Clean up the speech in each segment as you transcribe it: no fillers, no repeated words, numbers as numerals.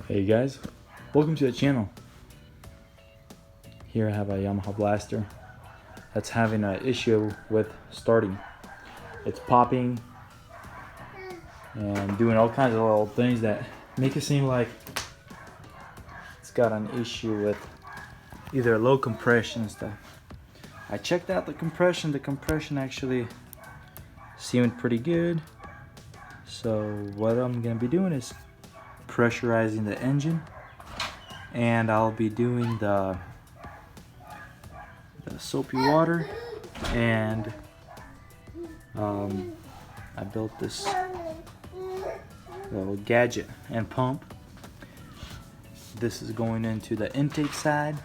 Hey guys, welcome to the channel. Here I have a Yamaha Blaster that's having an issue with starting. It's popping and doing all kinds of little things that make it seem like it's got an issue with either low compression and stuff. I checked out the compression actually seemed pretty good. So what I'm gonna be doing is pressurizing the engine, and I'll be doing the soapy water, and I built this little gadget and pump. This is going into the intake side.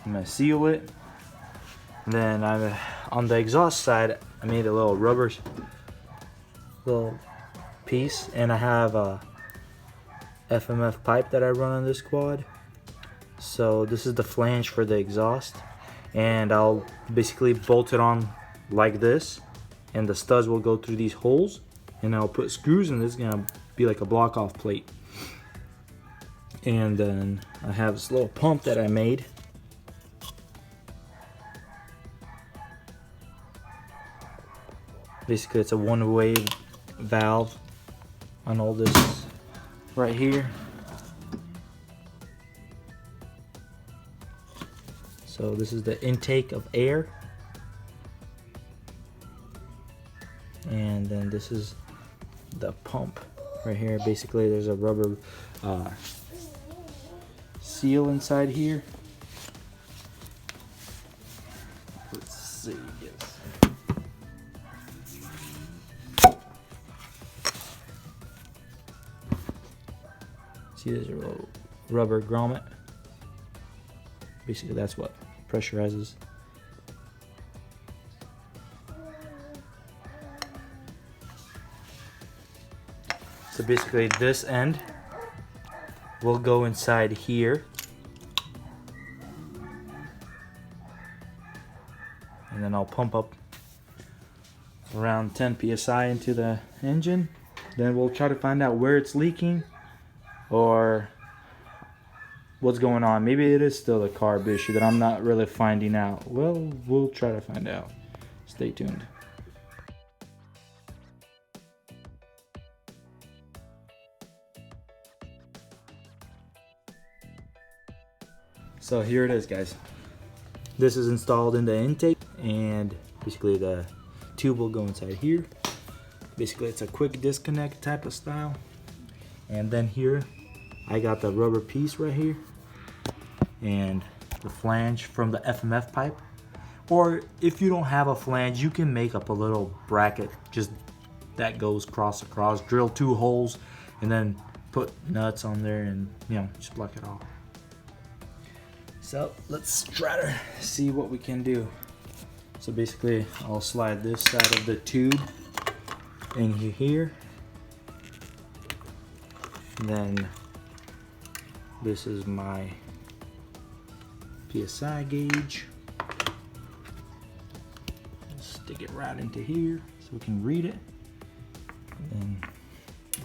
I'm gonna seal it. Then on the exhaust side, I made a little rubber piece, and I have a FMF pipe that I run on this quad. So this is the flange for the exhaust, and I'll basically bolt it on like this, and the studs will go through these holes, and I'll put screws, and this is gonna be like a block off plate. And then I have this little pump that I made. Basically it's a one-way valve on all this right here. So this is the intake of air, and then this is the pump right here. Basically there's a rubber seal inside here. Let's see, yes. See, there's a little rubber grommet. Basically that's what pressurizes. So basically this end will go inside here, and then I'll pump up around 10 psi into the engine. Then we'll try to find out where it's leaking or what's going on. Maybe it is still a carb issue that I'm not really finding out. Well, we'll try to find out. Stay tuned. So here it is, guys. This is installed in the intake, and basically the tube will go inside here. Basically it's a quick disconnect type of style. And then here I got the rubber piece right here and the flange from the FMF pipe. Or if you don't have a flange, you can make up a little bracket just that goes across, drill 2 holes, and then put nuts on there, and just block it off. So let's try to see what we can do. So basically I'll slide this side of the tube in here, and then this is my PSI gauge. Stick it right into here so we can read it. And then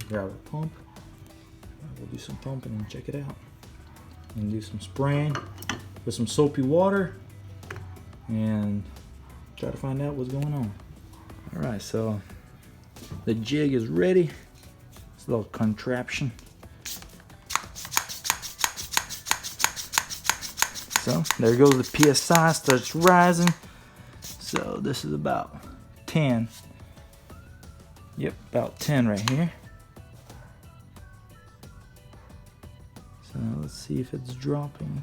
grab a pump. We'll do some pumping and check it out. And do some spraying with some soapy water and try to find out what's going on. Alright, so the jig is ready. It's a little contraption. So there goes the PSI, starts rising. So this is about 10. Yep, about 10 right here. So let's see if it's dropping.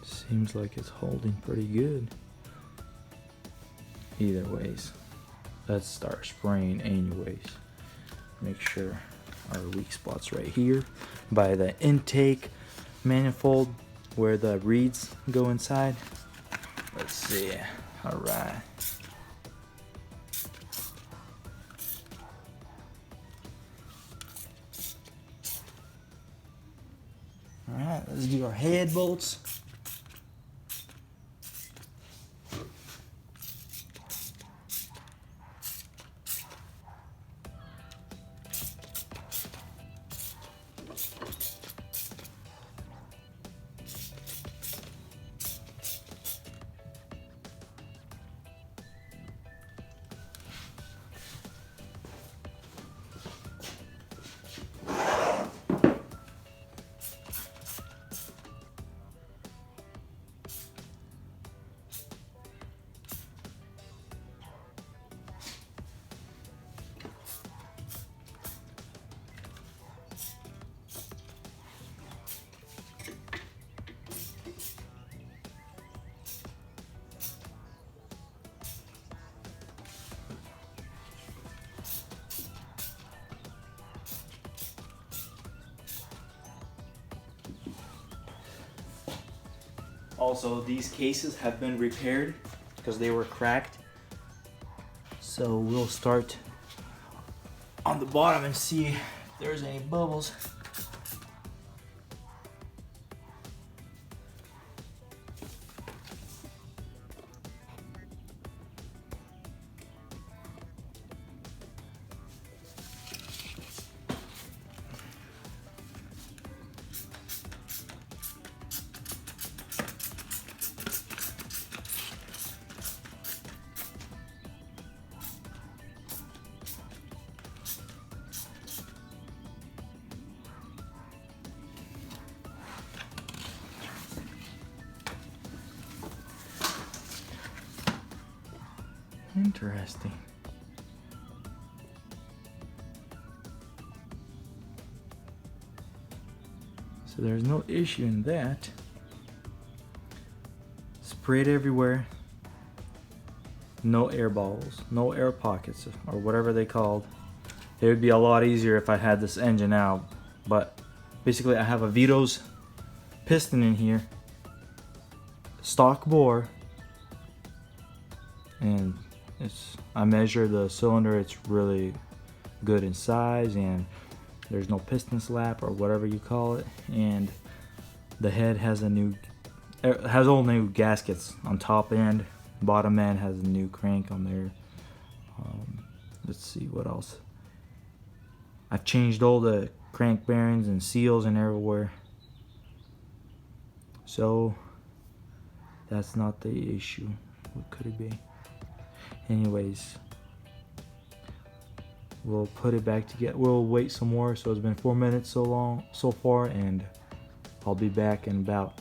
Seems like it's holding pretty good. Either ways, let's start spraying anyways. Make sure our weak spot's right here by the intake manifold where the reeds go inside. Let's see. All right. Alright, let's do our head bolts. Also, these cases have been repaired because they were cracked. So we'll start on the bottom and see if there's any bubbles. Interesting. So there's no issue in that. Spray it everywhere. No air bubbles, no air pockets, or whatever they called. It would be a lot easier if I had this engine out, but basically I have a Vito's piston in here, stock bore, and I measure the cylinder. It's really good in size, and there's no piston slap or whatever you call it, and the head has all new gaskets on top end. Bottom end has a new crank on there. Let's see what else. I've changed all the crank bearings and seals and everywhere, so that's not the issue. What could it be? Anyways, we'll put it back together. We'll wait some more. So it's been 4 minutes so far, and I'll be back in about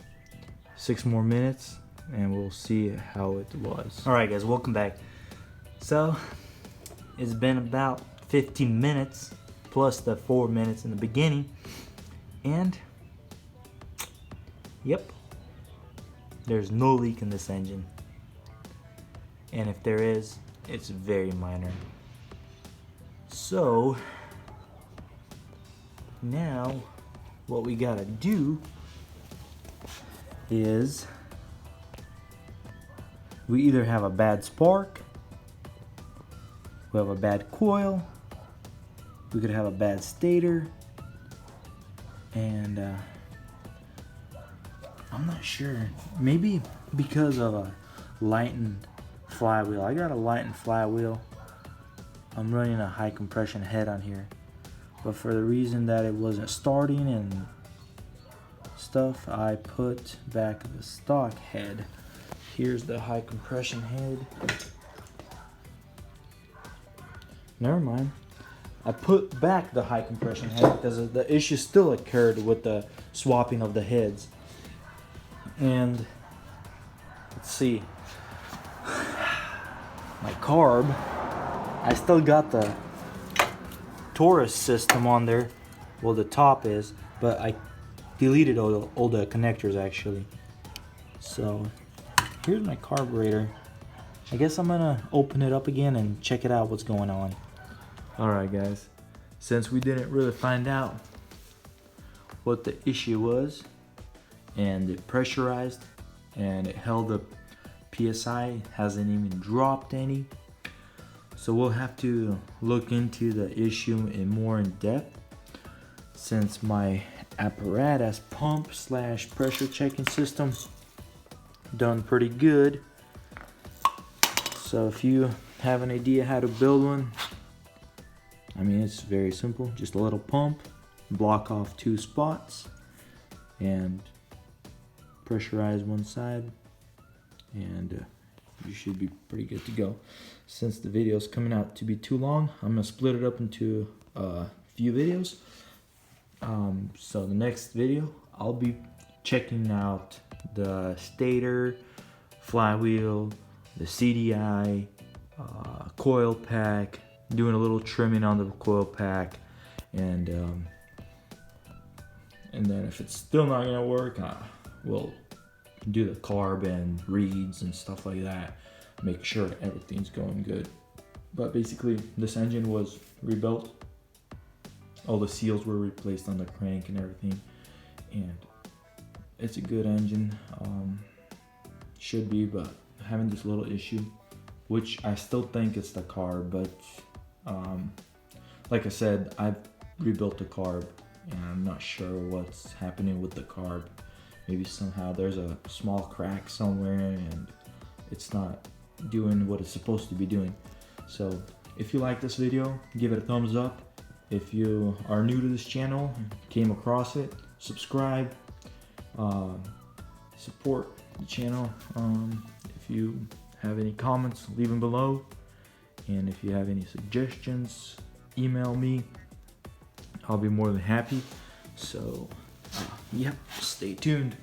6 more minutes and we'll see how it was. Alright guys, welcome back. So it's been about 15 minutes plus the 4 minutes in the beginning, and yep, there's no leak in this engine, and if there is, it's very minor. So now what we gotta do is we either have a bad spark, we have a bad coil, we could have a bad stator, and I'm not sure. Maybe because of a lightened flywheel. I got a lightened flywheel. I'm running a high compression head on here, but for the reason that it wasn't starting and stuff, I put back the stock head. Here's the high compression head. Never mind. I put back the high compression head because the issue still occurred with the swapping of the heads. And let's see, my carb, I still got the Taurus system on there. Well, the top is, but I deleted all the connectors actually. So here's my carburetor. I guess I'm gonna open it up again and check it out what's going on. Alright guys, since we didn't really find out what the issue was, and it pressurized and it held the PSI, hasn't even dropped any, so we'll have to look into the issue in more in depth. since my apparatus pump slash pressure checking system done pretty good. So if you have an idea how to build one, I mean, it's very simple. Just a little pump, block off 2 spots, and pressurize one side, and you should be pretty good to go. Since the video is coming out to be too long, I'm gonna split it up into a few videos. So the next video, I'll be checking out the stator, flywheel, the CDI, coil pack, doing a little trimming on the coil pack, and then if it's still not gonna work, we'll do the carb and reeds and stuff like that, make sure everything's going good. But basically, this engine was rebuilt. All the seals were replaced on the crank and everything, and it's a good engine. Should be, but having this little issue, which I still think it's the carb, but like I said, I've rebuilt the carb and I'm not sure what's happening with the carb. Maybe somehow there's a small crack somewhere and it's not doing what it's supposed to be doing. So if you like this video, give it a thumbs up. If you are new to this channel, came across it, subscribe, support the channel. If you have any comments, leave them below. And if you have any suggestions, email me. I'll be more than happy. So, yep, stay tuned.